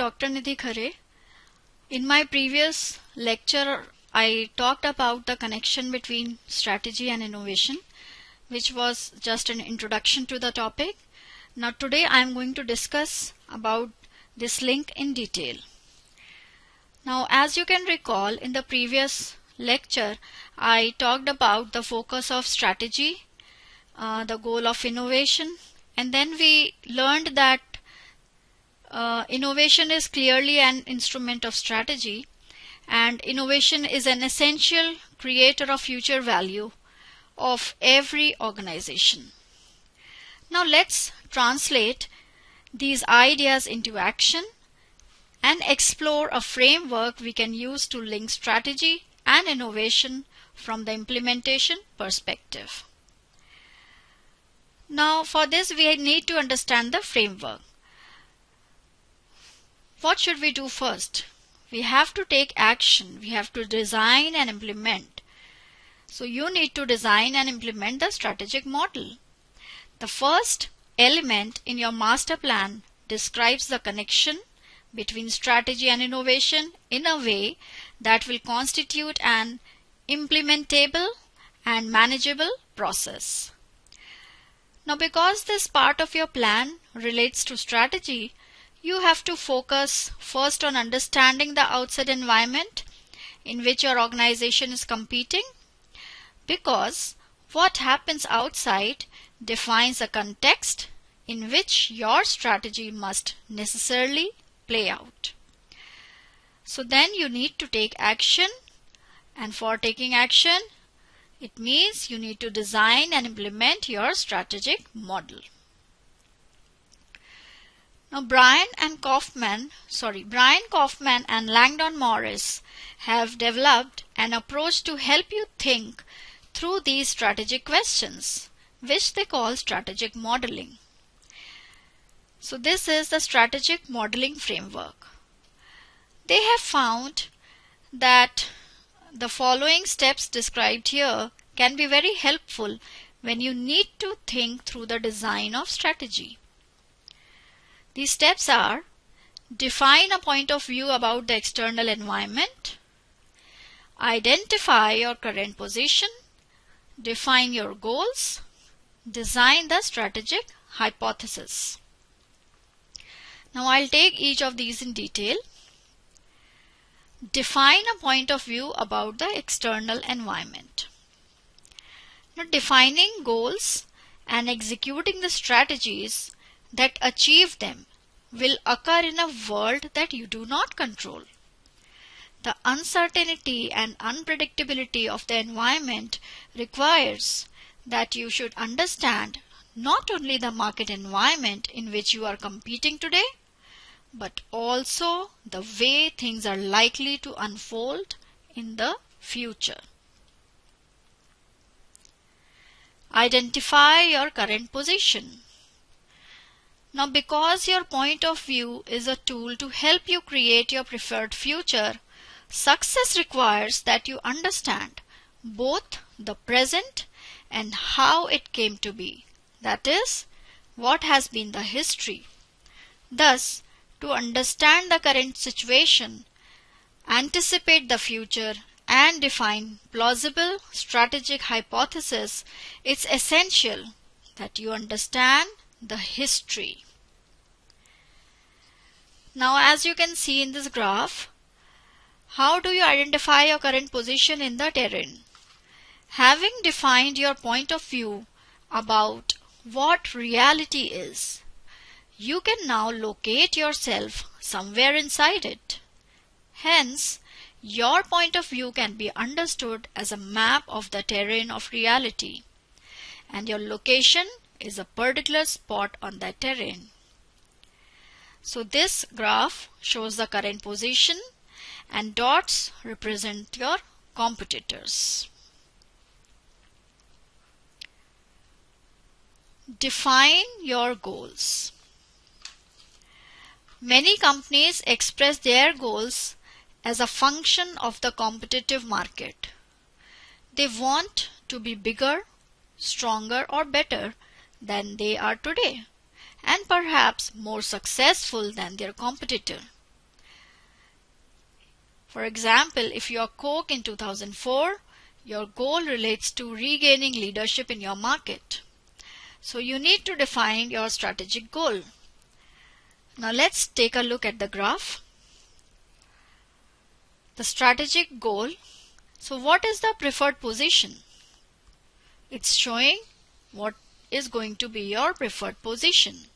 Dr. Nidhi Khare. In my previous lecture, I talked about the connection between strategy and innovation, which was just an introduction to the topic. Now today I am going to discuss about this link in detail. Now, as you can recall, in the previous lecture, I talked about the focus of strategy, the goal of innovation, and then we learned that innovation is clearly an instrument of strategy, and innovation is an essential creator of future value of every organization. Now let's translate these ideas into action and explore a framework we can use to link strategy and innovation from the implementation perspective. Now for this we need to understand the framework. What should we do first? We have to take action. We have to design and implement. So you need to design and implement the strategic model. The first element in your master plan describes the connection between strategy and innovation in a way that will constitute an implementable and manageable process. Now, because this part of your plan relates to strategy, you have to focus first on understanding the outside environment in which your organization is competing, because what happens outside defines a context in which your strategy must necessarily play out. So then you need to take action, and for taking action, it means you need to design and implement your strategic model. Now Brian Kaufman and Langdon Morris have developed an approach to help you think through these strategic questions, which they call strategic modeling. So this is the strategic modeling framework. They have found that the following steps described here can be very helpful when you need to think through the design of strategy. These steps are: define a point of view about the external environment, identify your current position, define your goals, design the strategic hypothesis. Now I'll take each of these in detail. Define a point of view about the external environment. Now, defining goals and executing the strategies that achieve them will occur in a world that you do not control. The uncertainty and unpredictability of the environment requires that you should understand not only the market environment in which you are competing today, but also the way things are likely to unfold in the future. Identify your current position. Now, because your point of view is a tool to help you create your preferred future, success requires that you understand both the present and how it came to be. That is, what has been the history. Thus, to understand the current situation, anticipate the future, and define plausible strategic hypothesis, it's essential that you understand the history. Now, as you can see in this graph, how do you identify your current position in the terrain? Having defined your point of view about what reality is, you can now locate yourself somewhere inside it. Hence, your point of view can be understood as a map of the terrain of reality, and your location is a particular spot on that terrain. So this graph shows the current position, and dots represent your competitors. Define your goals. Many companies express their goals as a function of the competitive market. They want to be bigger, stronger, or better than they are today, and perhaps more successful than their competitor. For example, if you are Coke in 2004, your goal relates to regaining leadership in your market. So you need to define your strategic goal. Now let's take a look at the graph. The strategic goal. So what is the preferred position? It's showing what is going to be your preferred position.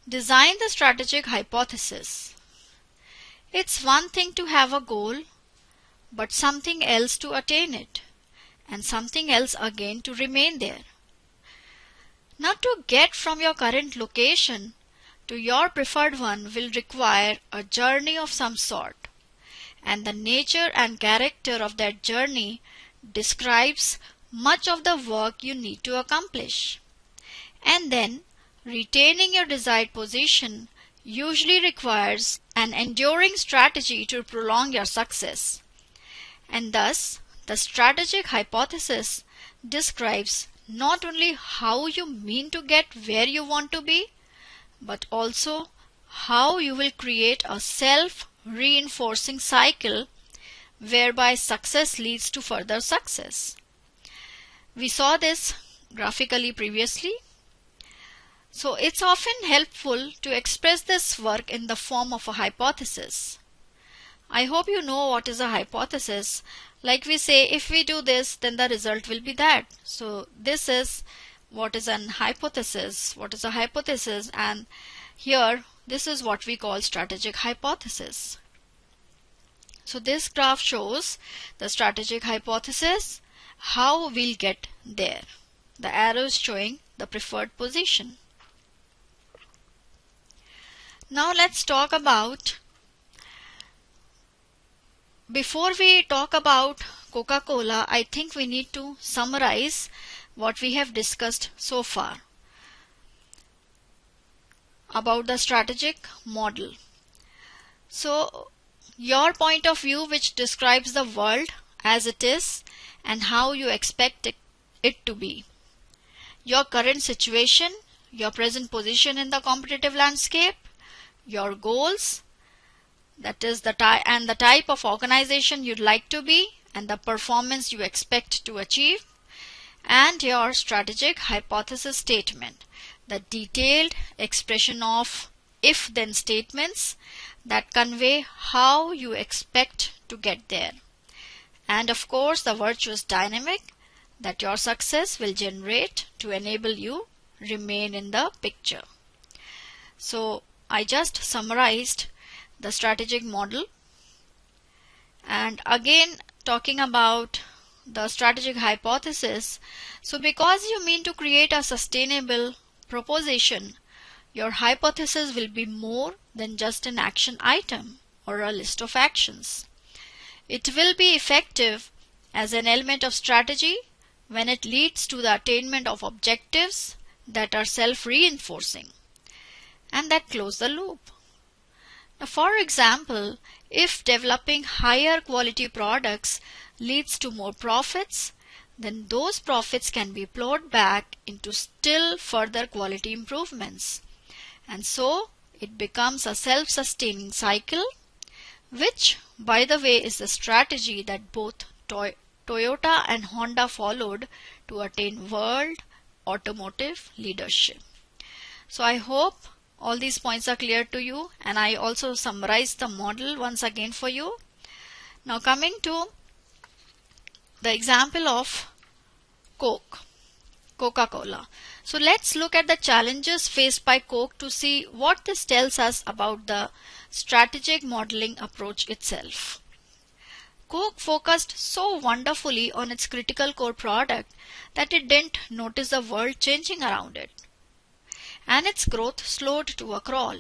Design the strategic hypothesis. It's one thing to have a goal, but something else to attain it, and something else again to remain there. Now, to get from your current location to your preferred one will require a journey of some sort, and the nature and character of that journey describes much of the work you need to accomplish. And then, retaining your desired position usually requires an enduring strategy to prolong your success. And thus, the strategic hypothesis describes not only how you mean to get where you want to be, but also how you will create a self-reinforcing cycle whereby success leads to further success. We saw this graphically previously. So it's often helpful to express this work in the form of a hypothesis. I hope you know what is a hypothesis. Like we say, if we do this, then the result will be that. So this is what is an hypothesis. What is a hypothesis? And here, this is what we call strategic hypothesis. So this graph shows the strategic hypothesis, how we'll get there. The arrow is showing the preferred position. Now let's talk about, before we talk about Coca Cola, I think we need to summarize what we have discussed so far about the strategic model. So your point of view, which describes the world as it is and how you expect it to be. Your current situation, your present position in the competitive landscape, your goals, that is the type of organization you'd like to be and the performance you expect to achieve, and your strategic hypothesis statement, the detailed expression of if-then statements that convey how you expect to get there, and of course the virtuous dynamic that your success will generate to enable you remain in the picture. So I just summarized the strategic model, and again talking about the strategic hypothesis. So because you mean to create a sustainable proposition, your hypothesis will be more than just an action item or a list of actions. It will be effective as an element of strategy when it leads to the attainment of objectives that are self-reinforcing and that close the loop. Now, for example, if developing higher quality products leads to more profits, then those profits can be plowed back into still further quality improvements. And so it becomes a self-sustaining cycle, which, by the way, is the strategy that both Toyota and Honda followed to attain world automotive leadership. So I hope all these points are clear to you, and I also summarized the model once again for you. Now coming to the example of Coca Cola. So let's look at the challenges faced by Coke to see what this tells us about the strategic modeling approach itself. Coke focused so wonderfully on its critical core product that it didn't notice the world changing around it, and its growth slowed to a crawl.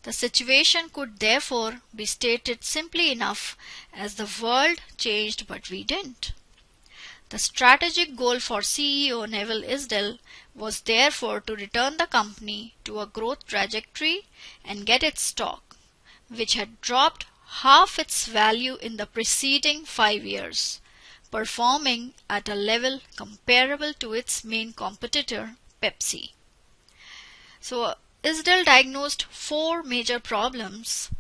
The situation could therefore be stated simply enough as the world changed but we didn't. The strategic goal for CEO Neville Isdell was therefore to return the company to a growth trajectory and get its stock, which had dropped half its value in the preceding 5 years, performing at a level comparable to its main competitor, Pepsi. So Isdell diagnosed 4 major problems: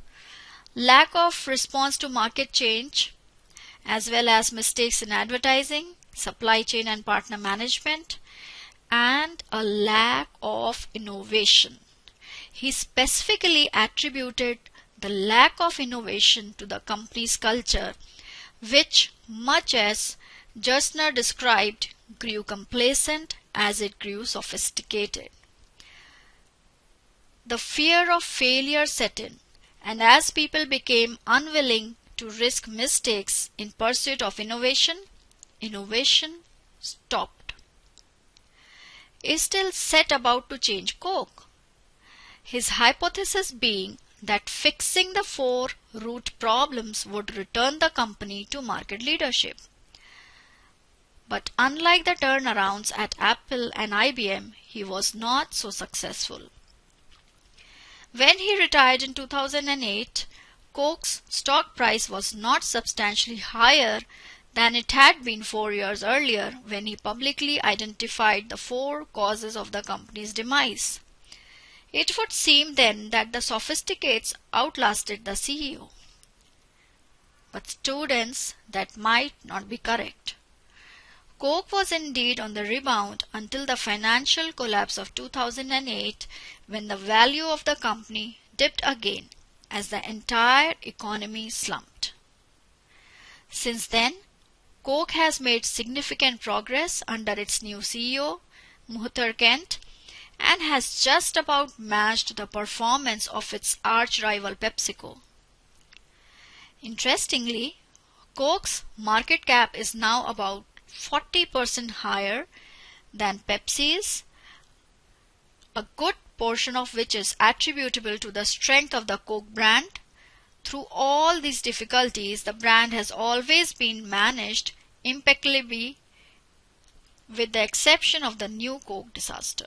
lack of response to market change, as well as mistakes in advertising, supply chain and partner management, and a lack of innovation. He specifically attributed the lack of innovation to the company's culture, which, much as Gerstner described, grew complacent as it grew sophisticated. The fear of failure set in, and as people became unwilling to risk mistakes in pursuit of innovation, innovation stopped. Isdell set about to change Coke, his hypothesis being that fixing the 4 root problems would return the company to market leadership. But unlike the turnarounds at Apple and IBM, he was not so successful. When he retired in 2008, Coke's stock price was not substantially higher than it had been 4 years earlier when he publicly identified the 4 causes of the company's demise. It would seem then that the sophisticates outlasted the CEO. But students, that might not be correct. Coke was indeed on the rebound until the financial collapse of 2008, when the value of the company dipped again as the entire economy slumped. Since then, Coke has made significant progress under its new CEO, Muhtar Kent, and has just about matched the performance of its arch-rival PepsiCo. Interestingly, Coke's market cap is now about 40% higher than Pepsi's, a good portion of which is attributable to the strength of the Coke brand. Through all these difficulties, the brand has always been managed impeccably, with the exception of the new Coke disaster.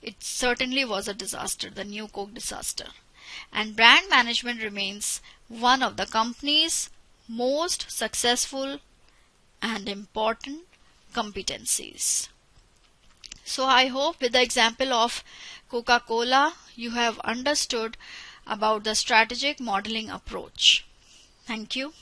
It certainly was a disaster, the new Coke disaster. And brand management remains one of the company's most successful and important competencies. So I hope with the example of Coca Cola, you have understood about the strategic modeling approach. Thank you.